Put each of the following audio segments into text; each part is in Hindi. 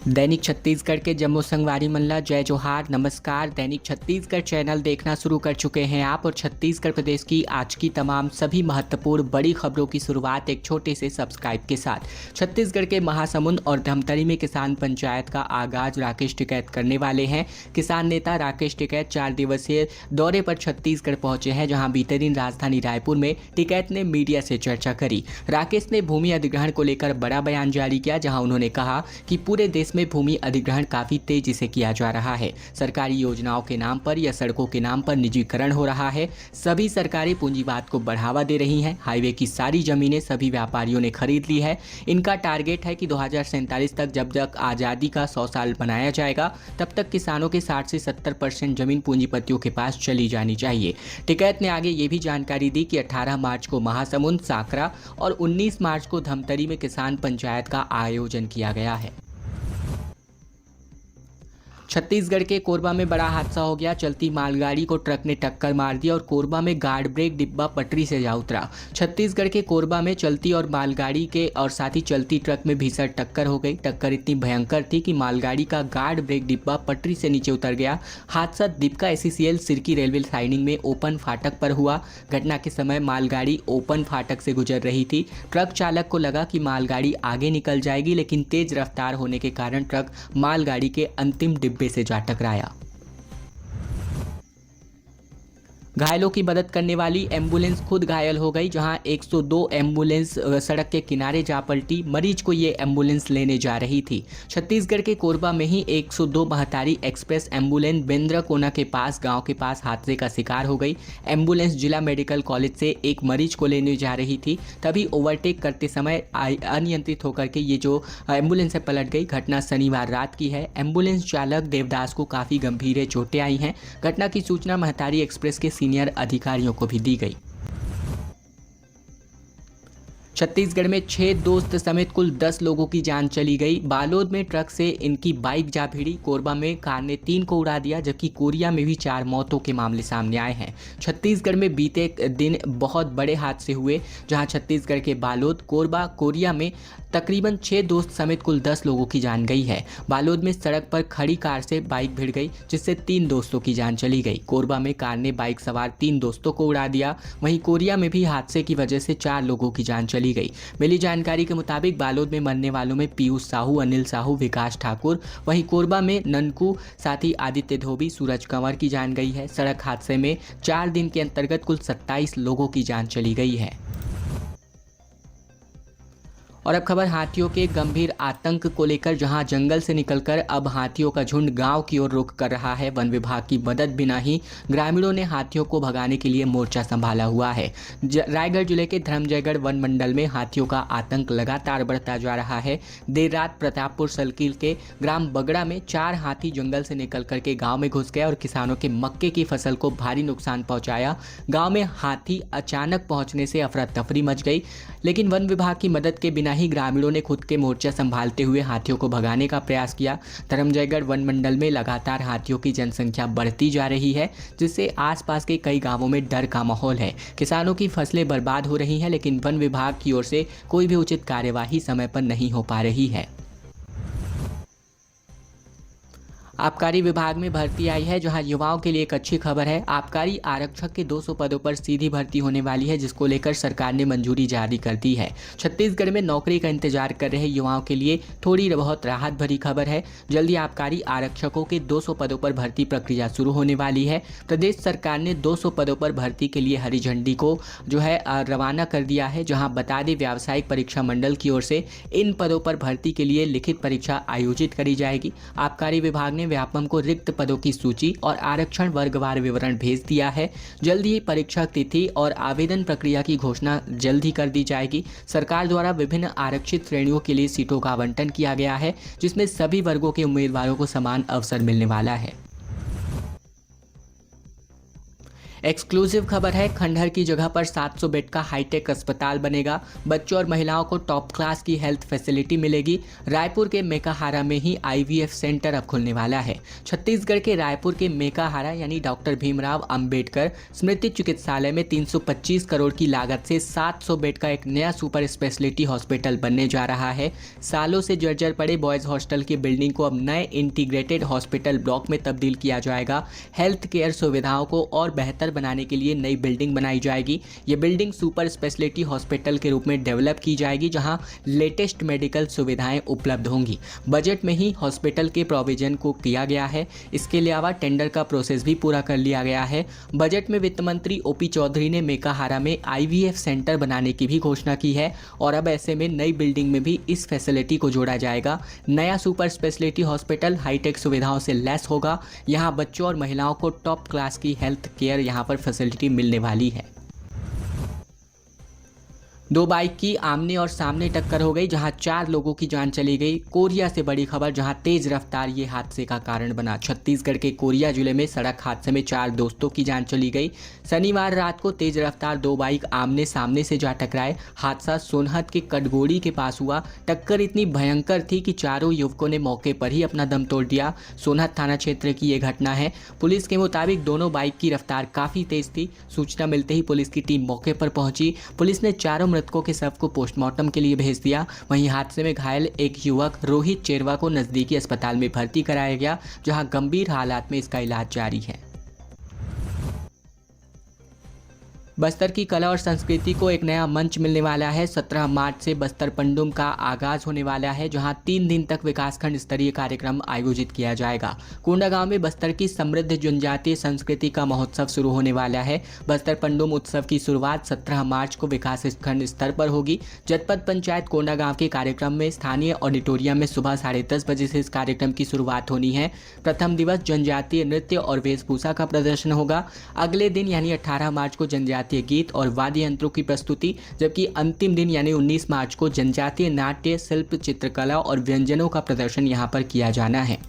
दैनिक छत्तीसगढ़ के जम्मू संगवारी मल्ला जय जोहार। नमस्कार। दैनिक छत्तीसगढ़ चैनल देखना शुरू कर चुके हैं आप और छत्तीसगढ़ प्रदेश की आज की तमाम सभी महत्वपूर्ण बड़ी खबरों की शुरुआत एक छोटे से सब्सक्राइब के साथ। छत्तीसगढ़ के महासमुंद और धमतरी में किसान पंचायत का आगाज राकेश टिकैत करने वाले हैं। किसान नेता राकेश टिकैत 4 दिवसीय दौरे पर छत्तीसगढ़ पहुंचे हैं, जहां बीते दिन राजधानी रायपुर में टिकैत ने मीडिया से चर्चा करी। राकेश ने भूमि अधिग्रहण को लेकर बड़ा बयान जारी किया, जहां उन्होंने कहा कि पूरे देश में भूमि अधिग्रहण काफी तेजी से किया जा रहा है। सरकारी योजनाओं के नाम पर या सड़कों के नाम पर निजीकरण हो रहा है। सभी सरकारें पूंजीवाद को बढ़ावा दे रही हैं। हाईवे की सारी जमीनें सभी व्यापारियों ने खरीद ली है। इनका टारगेट है कि 2047 तक, जब तक आज़ादी का 100 साल मनाया जाएगा, तब तक किसानों के 60 से 70% जमीन पूंजीपतियों के पास चली जानी चाहिए। टिकैत ने आगे ये भी जानकारी दी कि 18 मार्च को महासमुंद, साकरा और 19 मार्च को धमतरी में किसान पंचायत का आयोजन किया गया है। छत्तीसगढ़ के कोरबा में बड़ा हादसा हो गया। चलती मालगाड़ी को ट्रक ने टक्कर मार दी और कोरबा में गार्ड ब्रेक डिब्बा पटरी से जा उतरा। छत्तीसगढ़ के कोरबा में चलती और मालगाड़ी के और साथ ही चलती ट्रक में भीषण टक्कर हो गई। टक्कर इतनी भयंकर थी कि मालगाड़ी का गार्ड ब्रेक डिब्बा पटरी से नीचे उतर गया। हादसा दीपका SCCL सिरकी रेलवे साइडिंग में ओपन फाटक पर हुआ। घटना के समय मालगाड़ी ओपन फाटक से गुजर रही थी। ट्रक चालक को लगा कि मालगाड़ी आगे निकल जाएगी, लेकिन तेज रफ्तार होने के कारण ट्रक मालगाड़ी के अंतिम डिब्बे से जा टकराया। घायलों की मदद करने वाली एम्बुलेंस खुद घायल हो गई, जहां 102 एम्बुलेंस सड़क के किनारे जा पलटी। मरीज को ये एम्बुलेंस लेने जा रही थी। छत्तीसगढ़ के कोरबा में ही 102 महतारी एक्सप्रेस एम्बुलेंस बेंद्रकोना के पास गांव के पास हादसे का शिकार हो गई। एम्बुलेंस जिला मेडिकल कॉलेज से एक मरीज को लेने जा रही थी, तभी ओवरटेक करते समय अनियंत्रित होकर के ये जो एम्बुलेंस है पलट गई। घटना शनिवार रात की है। एम्बुलेंस चालक देवदास को काफ़ी गंभीर चोटें आई हैं। घटना की सूचना महतारी एक्सप्रेस के सीनियर अधिकारियों को भी दी गई। छत्तीसगढ़ में 6 दोस्त समेत कुल 10 लोगों की जान चली गई। बालोद में ट्रक से इनकी बाइक जा भिड़ी। कोरबा में कार ने 3 को उड़ा दिया, जबकि कोरिया में भी 4 मौतों के मामले सामने आए हैं। छत्तीसगढ़ में बीते दिन बहुत बड़े हादसे हुए, जहां छत्तीसगढ़ के बालोद, कोरबा, कोरिया में तकरीबन 6 दोस्त समेत कुल 10 लोगों की जान गई है। बालोद में सड़क पर खड़ी कार से बाइक भिड़ गई, जिससे 3 दोस्तों की जान चली गई। कोरबा में कार ने बाइक सवार 3 दोस्तों को उड़ा दिया। वहीं कोरिया में भी हादसे की वजह से 4 लोगों की जान चली गई। मिली जानकारी के मुताबिक बालोद में मरने वालों में पीयूष साहू, अनिल साहू, विकास ठाकुर, वहीं कोरबा में ननकू, साथ ही आदित्य धोबी, सूरज कंवर की जान गई है। सड़क हादसे में 4 दिन के अंतर्गत कुल 27 लोगों की जान चली गई है। और अब खबर हाथियों के गंभीर आतंक को लेकर, जहां जंगल से निकलकर अब हाथियों का झुंड गांव की ओर रुख कर रहा है। वन विभाग की मदद बिना ही ग्रामीणों ने हाथियों को भगाने के लिए मोर्चा संभाला हुआ है। रायगढ़ जिले के धर्मजयगढ़ वन मंडल में हाथियों का आतंक लगातार बढ़ता जा रहा है। देर रात प्रतापपुर सर्किल के ग्राम बगड़ा में 4 हाथी जंगल से निकल करके गाँव में घुस गए और किसानों के मक्के की फसल को भारी नुकसान पहुँचाया। गाँव में हाथी अचानक पहुँचने से अफरा तफरी मच गई, लेकिन वन विभाग की मदद के बिना ही ग्रामीणों ने खुद के मोर्चा संभालते हुए हाथियों को भगाने का प्रयास किया। धर्मजयगढ़ वन मंडल में लगातार हाथियों की जनसंख्या बढ़ती जा रही है, जिससे आसपास के कई गांवों में डर का माहौल है। किसानों की फसलें बर्बाद हो रही हैं, लेकिन वन विभाग की ओर से कोई भी उचित कार्यवाही समय पर नहीं हो पा रही है। आबकारी विभाग में भर्ती आई है, जहां युवाओं के लिए एक अच्छी खबर है। आबकारी आरक्षक के 200 पदों पर सीधी भर्ती होने वाली है, जिसको लेकर सरकार ने मंजूरी जारी कर दी है। छत्तीसगढ़ में नौकरी का इंतजार कर रहे युवाओं के लिए थोड़ी बहुत राहत भरी खबर है। जल्दी आबकारी आरक्षकों के 200 पदों पर भर्ती प्रक्रिया शुरू होने वाली है। प्रदेश सरकार ने 200 पदों पर भर्ती के लिए हरी झंडी को जो है रवाना कर दिया है। जहाँ बता दें, व्यावसायिक परीक्षा मंडल की ओर से इन पदों पर भर्ती के लिए लिखित परीक्षा आयोजित करी जाएगी। आबकारी विभाग ने व्यापम को रिक्त पदों की सूची और आरक्षण वर्गवार विवरण भेज दिया है। जल्द ही परीक्षा तिथि और आवेदन प्रक्रिया की घोषणा जल्द ही कर दी जाएगी। सरकार द्वारा विभिन्न आरक्षित श्रेणियों के लिए सीटों का आवंटन किया गया है, जिसमें सभी वर्गों के उम्मीदवारों को समान अवसर मिलने वाला है। एक्सक्लूसिव खबर है, खंडहर की जगह पर 700 बेड का हाईटेक अस्पताल बनेगा। बच्चों और महिलाओं को टॉप क्लास की हेल्थ फैसिलिटी मिलेगी। रायपुर के मेकाहारा में ही आईवीएफ सेंटर अब खुलने वाला है। छत्तीसगढ़ के रायपुर के मेकाहारा यानी डॉक्टर भीमराव अंबेडकर स्मृति चिकित्सालय में 325 करोड़ की लागत से 700 बेड का एक नया सुपर स्पेशलिटी हॉस्पिटल बनने जा रहा है। सालों से जर्जर पड़े बॉयज हॉस्टल की बिल्डिंग को अब नए इंटीग्रेटेड हॉस्पिटल ब्लॉक में तब्दील किया जाएगा। हेल्थ केयर सुविधाओं को और बेहतर बनाने के लिए नई बिल्डिंग बनाई जाएगी। ये बिल्डिंग सुपर स्पेशलिटी हॉस्पिटल के रूप में डेवलप की जाएगी, जहां लेटेस्ट मेडिकल सुविधाएं उपलब्ध होंगी। बजट में ही हॉस्पिटल के प्रोविजन को किया गया है। इसके अलावा टेंडर का प्रोसेस भी पूरा कर लिया गया है। बजट में वित्त मंत्री ओपी चौधरी ने मेकाहारा में आईवीएफ सेंटर बनाने की भी घोषणा की है और अब ऐसे में नई बिल्डिंग में भी इस फैसिलिटी को जोड़ा जाएगा। नया सुपर स्पेशलिटी हॉस्पिटल हाईटेक सुविधाओं से लैस होगा। यहाँ बच्चों और महिलाओं को टॉप क्लास की हेल्थ केयर यहाँ पर फैसिलिटी मिलने वाली है। दो बाइक की आमने और सामने टक्कर हो गई, जहां 4 लोगों की जान चली गई। कोरिया से बड़ी खबर, जहां तेज रफ्तार ये हादसे का कारण बना। छत्तीसगढ़ के कोरिया जिले में सड़क हादसे में 4 दोस्तों की जान चली गई। शनिवार रात को तेज रफ्तार 2 बाइक आमने सामने से जा टकराए। हादसा सोनहत के कटगोड़ी के पास हुआ। टक्कर इतनी भयंकर थी कि चारों युवकों ने मौके पर ही अपना दम तोड़ दिया। सोनहत थाना क्षेत्र की ये घटना है। पुलिस के मुताबिक दोनों बाइक की रफ्तार काफ़ी तेज थी। सूचना मिलते ही पुलिस की टीम मौके पर पहुंची। पुलिस ने चारों मृतकों के शव को पोस्टमार्टम के लिए भेज दिया। वहीं हादसे में घायल एक युवक रोहित चेरवा को नजदीकी अस्पताल में भर्ती कराया गया, जहां गंभीर हालात में इसका इलाज जारी है। बस्तर की कला और संस्कृति को एक नया मंच मिलने वाला है। 17 मार्च से बस्तर पंडुम का आगाज होने वाला है, जहां 3 दिन तक विकासखंड स्तरीय कार्यक्रम आयोजित किया जाएगा। कोंडागांव में बस्तर की समृद्ध जनजातीय संस्कृति का महोत्सव शुरू होने वाला है। बस्तर पंडुम उत्सव की शुरुआत 17 मार्च को विकासखंड स्तर पर होगी। जनपद पंचायत कोंडागांव के कार्यक्रम में स्थानीय ऑडिटोरियम में सुबह 10:30 बजे से इस कार्यक्रम की शुरुआत होनी है। प्रथम दिवस जनजातीय नृत्य और वेशभूषा का प्रदर्शन होगा। अगले दिन यानी 18 मार्च को जनजातीय गीत और वाद्य यंत्रों की प्रस्तुति, जबकि अंतिम दिन यानी 19 मार्च को जनजातीय नाट्य, शिल्प, चित्रकला और व्यंजनों का प्रदर्शन यहां पर किया जाना है।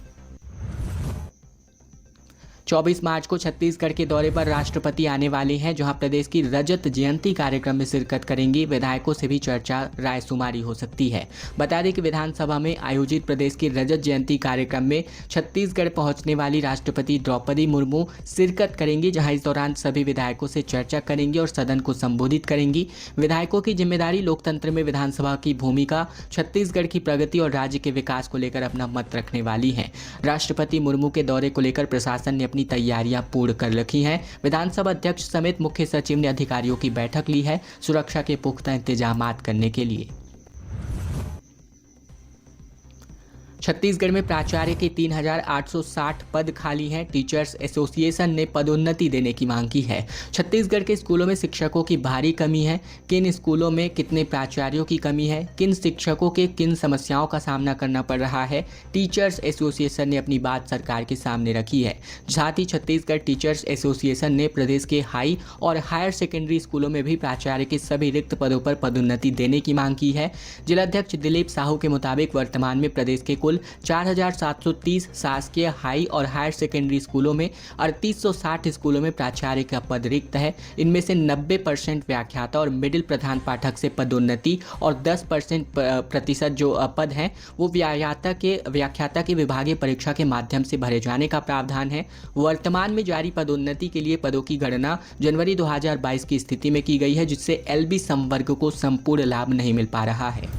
24 मार्च को छत्तीसगढ़ के दौरे पर राष्ट्रपति आने वाले हैं, जहां प्रदेश की रजत जयंती कार्यक्रम में शिरकत करेंगी। विधायकों से भी चर्चा रायशुमारी हो सकती है। बता दें कि विधानसभा में आयोजित प्रदेश की रजत जयंती कार्यक्रम में छत्तीसगढ़ पहुंचने वाली राष्ट्रपति द्रौपदी मुर्मू शिरकत करेंगी, जहां इस दौरान सभी विधायकों से चर्चा करेंगी और सदन को संबोधित करेंगी। विधायकों की जिम्मेदारी लोकतंत्र में विधानसभा की भूमिका, छत्तीसगढ़ की प्रगति और राज्य के विकास को लेकर अपना मत रखने वाली है। राष्ट्रपति मुर्मू के दौरे को लेकर प्रशासन ने तैयारियां पूर्ण कर रखी हैं। विधानसभा अध्यक्ष समेत मुख्य सचिव ने अधिकारियों की बैठक ली है सुरक्षा के पुख्ता इंतजामात करने के लिए। छत्तीसगढ़ में प्राचार्य के 3,860 पद खाली हैं। टीचर्स एसोसिएशन ने पदोन्नति देने की मांग की है। छत्तीसगढ़ के स्कूलों में शिक्षकों की भारी कमी है। किन स्कूलों में कितने प्राचार्यों की कमी है, किन शिक्षकों के किन समस्याओं का सामना करना पड़ रहा है, टीचर्स एसोसिएशन ने अपनी बात सरकार के सामने रखी है। साथ ही छत्तीसगढ़ टीचर्स एसोसिएशन ने प्रदेश के हाई और हायर सेकेंडरी स्कूलों में भी प्राचार्य के सभी रिक्त पदों पर पदोन्नति देने की मांग की है। जिलाध्यक्ष दिलीप साहू के मुताबिक वर्तमान में प्रदेश के कुल 4,730 शासकीय हाई और हायर सेकेंडरी स्कूलों में 3,860 स्कूलों में प्राचार्य का पद रिक्त है। इनमें से 90% व्याख्याता और मिडिल प्रधान पाठक से पदोन्नति और 10% जो पद हैं वो व्याख्याता के विभागीय परीक्षा के माध्यम से भरे जाने का प्रावधान है। वर्तमान में जारी पदोन्नति के लिए पदों की गणना जनवरी 2022 की स्थिति में की गई है, जिससे एलबी संवर्ग को संपूर्ण लाभ नहीं मिल पा रहा है।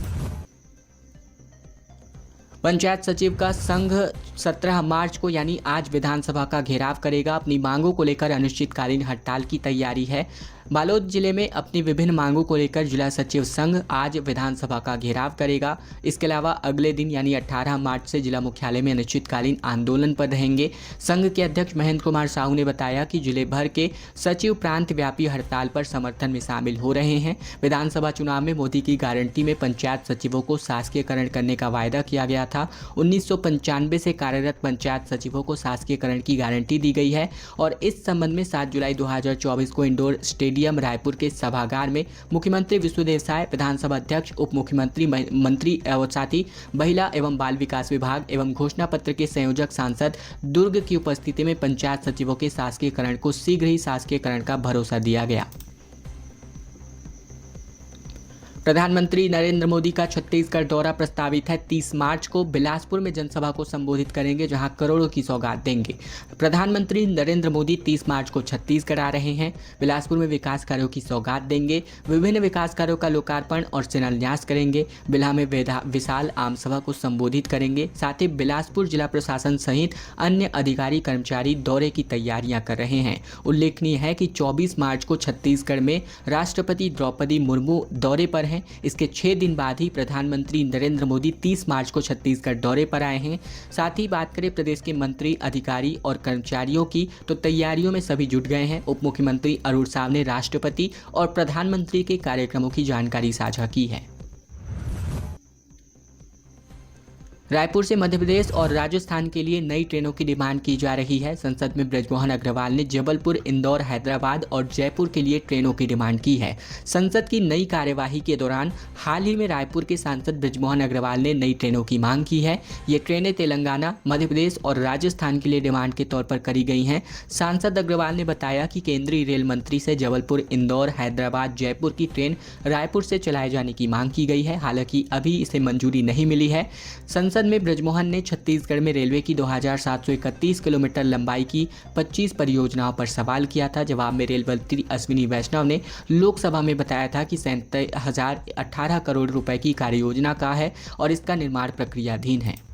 पंचायत सचिव का संघ 17 मार्च को यानी आज विधानसभा का घेराव करेगा। अपनी मांगों को लेकर अनिश्चितकालीन हड़ताल की तैयारी है। बालोद जिले में अपनी विभिन्न मांगों को लेकर जिला सचिव संघ आज विधानसभा का घेराव करेगा। इसके अलावा अगले दिन यानी 18 मार्च से जिला मुख्यालय में अनिश्चितकालीन आंदोलन पर रहेंगे। संघ के अध्यक्ष महेंद्र कुमार साहू ने बताया कि जिले भर के सचिव प्रांत व्यापी हड़ताल पर समर्थन में शामिल हो रहे हैं। विधानसभा चुनाव में मोदी की गारंटी में पंचायत सचिवों को शासकीयकरण करने का वायदा किया गया था। 1995 से कार्यरत पंचायत सचिवों को शासकीयकरण की गारंटी दी गई है और इस संबंध में 7 जुलाई 2024 को इंडोर स्टेडियम स्टेडियम रायपुर के सभागार में मुख्यमंत्री विष्णुदेव साय, विधानसभा अध्यक्ष, उप मुख्यमंत्री, मंत्री और साथ ही महिला एवं बाल विकास विभाग एवं घोषणा पत्र के संयोजक सांसद दुर्ग की उपस्थिति में पंचायत सचिवों के शासकीयकरण को शीघ्र ही शासकीयकरण का भरोसा दिया गया। प्रधानमंत्री नरेंद्र मोदी का छत्तीसगढ़ दौरा प्रस्तावित है। 30 मार्च को बिलासपुर में जनसभा को संबोधित करेंगे, जहां करोड़ों की सौगात देंगे। प्रधानमंत्री नरेंद्र मोदी 30 मार्च को छत्तीसगढ़ आ रहे हैं। बिलासपुर में विकास कार्यों की सौगात देंगे, विभिन्न विकास कार्यों का लोकार्पण और शिलान्यास करेंगे। बिल्हा में विशाल आमसभा को संबोधित करेंगे। साथ ही बिलासपुर जिला प्रशासन सहित अन्य अधिकारी कर्मचारी दौरे की तैयारियां कर रहे हैं। उल्लेखनीय है कि 24 मार्च को छत्तीसगढ़ में राष्ट्रपति द्रौपदी मुर्मू दौरे पर हैं। इसके 6 दिन बाद ही प्रधानमंत्री नरेंद्र मोदी 30 मार्च को छत्तीसगढ़ दौरे पर आए हैं। साथ ही बात करें प्रदेश के मंत्री, अधिकारी और कर्मचारियों की, तो तैयारियों में सभी जुट गए हैं। उप मुख्यमंत्री अरुण साव ने राष्ट्रपति और प्रधानमंत्री के कार्यक्रमों की जानकारी साझा की है। रायपुर से मध्य प्रदेश और राजस्थान के लिए नई ट्रेनों की डिमांड की जा रही है। संसद में बृजमोहन अग्रवाल ने जबलपुर, इंदौर, हैदराबाद और जयपुर के लिए ट्रेनों की डिमांड की है। संसद की नई कार्यवाही के दौरान हाल ही में रायपुर के सांसद बृजमोहन अग्रवाल ने नई ट्रेनों की मांग की है। ये ट्रेनें तेलंगाना, मध्य प्रदेश और राजस्थान के लिए डिमांड के तौर पर करी गई हैं। सांसद अग्रवाल ने बताया कि केंद्रीय रेल मंत्री से जबलपुर, इंदौर, हैदराबाद, जयपुर की ट्रेन रायपुर से चलाए जाने की मांग की गई है। हालांकि अभी इसे मंजूरी नहीं मिली है। संसद में बृजमोहन ने छत्तीसगढ़ में रेलवे की 2731 किलोमीटर लंबाई की 25 परियोजनाओं पर सवाल किया था। जवाब में रेल मंत्री अश्विनी वैष्णव ने लोकसभा में बताया था कि 37,018 करोड़ रुपए की कार्ययोजना का है और इसका निर्माण प्रक्रियाधीन है।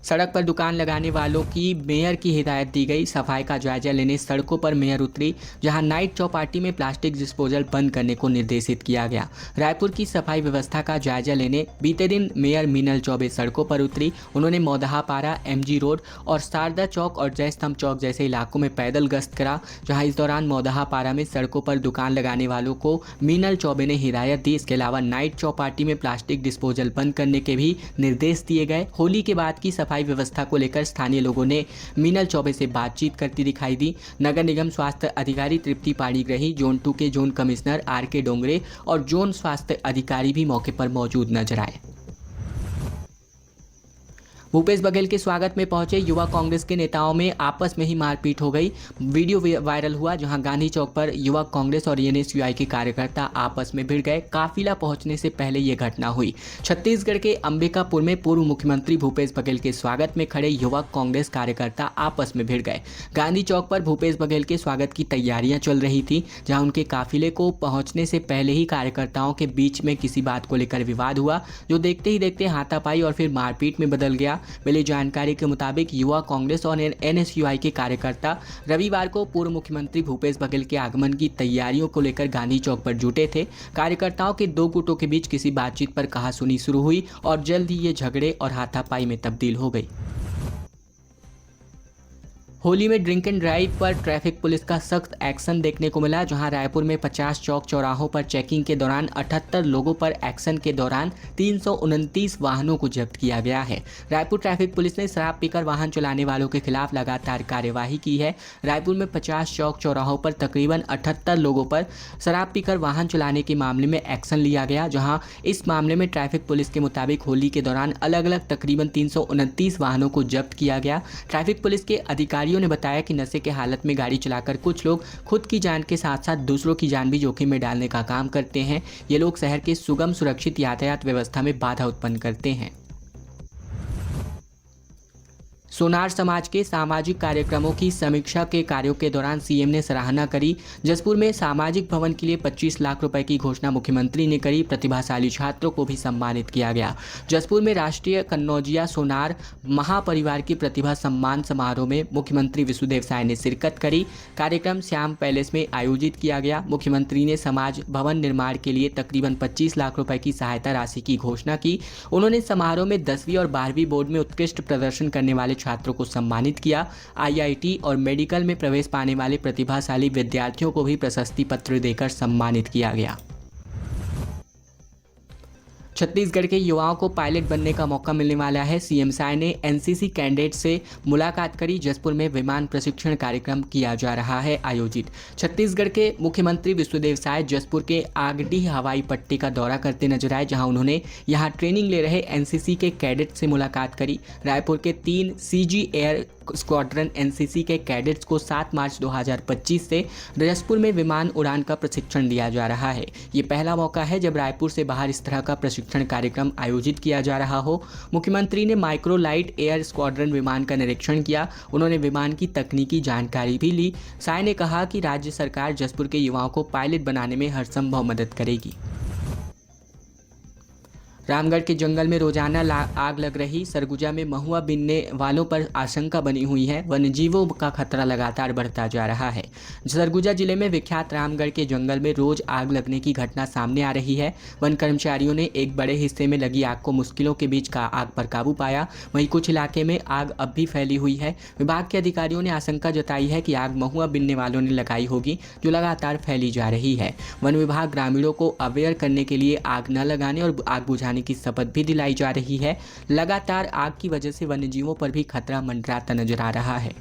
सड़क पर दुकान लगाने वालों की मेयर की हिदायत दी गई। सफाई का जायजा लेने सड़कों पर मेयर उतरी, जहां नाइट चौपाटी में प्लास्टिक डिस्पोजल बंद करने को निर्देशित किया गया। रायपुर की सफाई व्यवस्था का जायजा लेने बीते दिन मेयर मीनल चौबे सड़कों पर उतरी। उन्होंने मौदहापारा, MG रोड और शारदा चौक और जयस्तंभ चौक जैसे इलाकों में पैदल गश्त करा। जहां इस दौरान मौदहापारा में सड़कों पर दुकान लगाने वालों को मीनल चौबे ने हिदायत दी। इसके अलावा नाइट चौपाटी में प्लास्टिक डिस्पोजल बंद करने के भी निर्देश दिए गए। होली के बाद की सफाई व्यवस्था को लेकर स्थानीय लोगों ने मीनल चौबे से बातचीत करती दिखाई दी। नगर निगम स्वास्थ्य अधिकारी तृप्ति पाणीग्रही, जोन 2 के जोन कमिश्नर RK डोंगरे और जोन स्वास्थ्य अधिकारी भी मौके पर मौजूद नजर आए। भूपेश बघेल के स्वागत में पहुंचे युवा कांग्रेस के नेताओं में आपस में ही मारपीट हो गई। वीडियो वायरल हुआ, जहां गांधी चौक पर युवा कांग्रेस और NSUI के कार्यकर्ता आपस में भिड़ गए। काफिला पहुंचने से पहले यह घटना हुई। छत्तीसगढ़ के अंबिकापुर में पूर्व मुख्यमंत्री भूपेश बघेल के स्वागत में खड़े युवा कांग्रेस कार्यकर्ता आपस में भिड़ गए। गांधी चौक पर भूपेश बघेल के स्वागत की तैयारियां चल रही थी, जहाँ उनके काफिले को पहुंचने से पहले ही कार्यकर्ताओं के बीच में किसी बात को लेकर विवाद हुआ, जो देखते ही देखते हाथापाई और फिर मारपीट में बदल गया। मिली जानकारी के मुताबिक युवा कांग्रेस और NSUI के कार्यकर्ता रविवार को पूर्व मुख्यमंत्री भूपेश बघेल के आगमन की तैयारियों को लेकर गांधी चौक पर जुटे थे। कार्यकर्ताओं के दो गुटों के बीच किसी बातचीत पर कहासुनी शुरू हुई और जल्द ही ये झगड़े और हाथापाई में तब्दील हो गई। होली में ड्रिंक एंड ड्राइव पर ट्रैफिक पुलिस का सख्त एक्शन देखने को मिला, जहां रायपुर में 50 चौक चौराहों पर चेकिंग के दौरान 78 लोगों पर एक्शन के दौरान 329 वाहनों को जब्त किया गया है। रायपुर ट्रैफिक पुलिस ने शराब पीकर वाहन चलाने वालों के खिलाफ लगातार कार्यवाही की है। रायपुर में 50 चौक चौराहों पर तकरीबन 78 लोगों पर शराब पीकर वाहन चलाने के मामले में एक्शन लिया गया, जहां इस मामले में ट्रैफिक पुलिस के मुताबिक होली के दौरान अलग अलग तकरीबन 329 वाहनों को जब्त किया गया। ट्रैफिक पुलिस के अधिकारियों ने बताया कि नशे के हालत में गाड़ी चलाकर कुछ लोग खुद की जान के साथ साथ दूसरों की जान भी जोखिम में डालने का काम करते हैं। ये लोग शहर के सुगम सुरक्षित यातायात व्यवस्था में बाधा उत्पन्न करते हैं। सोनार समाज के सामाजिक कार्यक्रमों की समीक्षा के कार्यों के दौरान CM ने सराहना करी। जसपुर में सामाजिक भवन के लिए 25 लाख रुपए की घोषणा मुख्यमंत्री ने करी। प्रतिभाशाली छात्रों को भी सम्मानित किया गया। जसपुर में राष्ट्रीय कन्नौजिया सोनार महापरिवार की प्रतिभा सम्मान समारोह में मुख्यमंत्री विष्णुदेव साय ने शिरकत करी। कार्यक्रम श्याम पैलेस में आयोजित किया गया। मुख्यमंत्री ने समाज भवन निर्माण के लिए तकरीबन 25 लाख रुपए की सहायता राशि की घोषणा की। उन्होंने समारोह में 10वीं और 12वीं बोर्ड में उत्कृष्ट प्रदर्शन करने वाले छात्रों को सम्मानित किया। IIT और मेडिकल में प्रवेश पाने वाले प्रतिभाशाली विद्यार्थियों को भी प्रशस्ति पत्र देकर सम्मानित किया गया। छत्तीसगढ़ के युवाओं को पायलट बनने का मौका मिलने वाला है। सीएम साय ने एनसीसी कैडेट से मुलाकात करी। जसपुर में विमान प्रशिक्षण कार्यक्रम किया जा रहा है आयोजित। छत्तीसगढ़ के मुख्यमंत्री विष्णुदेव साय जसपुर के आगडीह हवाई पट्टी का दौरा करते नजर आए, जहां उन्होंने यहां ट्रेनिंग ले रहे एनसीसी के कैडेट से मुलाकात करी। रायपुर के 3 सीजी एयर स्क्वाड्रन एनसीसी के कैडेट्स को 7 मार्च 2025 से जसपुर में विमान उड़ान का प्रशिक्षण दिया जा रहा है। ये पहला मौका है जब रायपुर से बाहर इस तरह का प्रशिक्षण कार्यक्रम आयोजित किया जा रहा हो। मुख्यमंत्री ने माइक्रो लाइट एयर स्क्वाड्रन विमान का निरीक्षण किया। उन्होंने विमान की तकनीकी जानकारी भी ली। साय ने कहा कि राज्य सरकार जसपुर के युवाओं को पायलट बनाने में हर संभव मदद करेगी। रामगढ़ के जंगल में रोजाना आग लग रही। सरगुजा में महुआ बीनने वालों पर आशंका बनी हुई है। वन्यजीवों का खतरा लगातार बढ़ता जा रहा है। सरगुजा जिले में विख्यात रामगढ़ के जंगल में रोज आग लगने की घटना सामने आ रही है। वन कर्मचारियों ने एक बड़े हिस्से में लगी आग को मुश्किलों के बीच आग पर काबू पाया। वहीं कुछ इलाके में आग अब भी फैली हुई है। विभाग के अधिकारियों ने आशंका जताई है कि आग महुआ बीनने वालों ने लगाई होगी, जो लगातार फैली जा रही है। वन विभाग ग्रामीणों को अवेयर करने के लिए आग न लगाने और आग बुझाने की शपथ भी दिलाई जा रही है। लगातार आग की वजह से वन्यजीवों पर भी खतरा मंडराता नजर आ रहा है।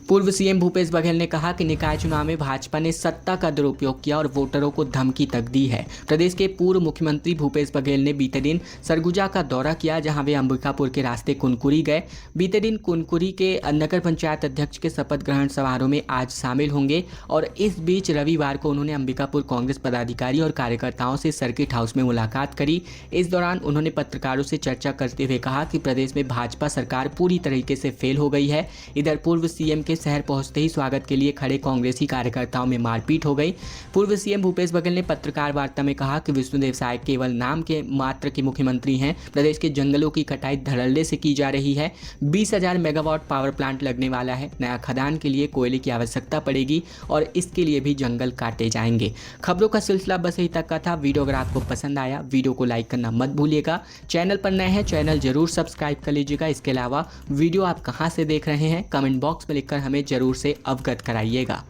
पूर्व सीएम भूपेश बघेल ने कहा कि निकाय चुनाव में भाजपा ने सत्ता का दुरुपयोग किया और वोटरों को धमकी तक दी है। प्रदेश के पूर्व मुख्यमंत्री भूपेश बघेल ने बीते दिन सरगुजा का दौरा किया, जहां वे अंबिकापुर के रास्ते कुनकुरी गए। बीते दिन कुनकुरी के नगर पंचायत अध्यक्ष के शपथ ग्रहण समारोह में आज शामिल होंगे और इस बीच रविवार को उन्होंने अंबिकापुर कांग्रेस पदाधिकारी और कार्यकर्ताओं से सर्किट हाउस में मुलाकात करी। इस दौरान उन्होंने पत्रकारों से चर्चा करते हुए कहा कि प्रदेश में भाजपा सरकार पूरी तरीके से फेल हो गई है। इधर पूर्व सीएम के शहर पहुंचते ही स्वागत के लिए खड़े कांग्रेसी कार्यकर्ताओं में मारपीट हो गई। पूर्व सीएम भूपेश बघेल ने पत्रकार वार्ता में कहा कि विष्णुदेव साय केवल नाम के मात्र के मुख्यमंत्री हैं। प्रदेश के जंगलों की कटाई धड़ल्ले से की जा रही है। 20,000 मेगावाट पावर प्लांट लगने वाला है। नया खदान के लिए कोयले की आवश्यकता पड़ेगी और इसके लिए भी जंगल काटे जाएंगे। खबरों का सिलसिला बस यही तक का था। वीडियो अगर आपको पसंद आया, वीडियो को लाइक करना मत भूलिएगा। चैनल पर नए हैं, चैनल जरूर सब्सक्राइब कर लीजिएगा। इसके अलावा वीडियो आप कहां से देख रहे हैं, कमेंट बॉक्स में लिखकर हमें जरूर से अवगत कराइएगा।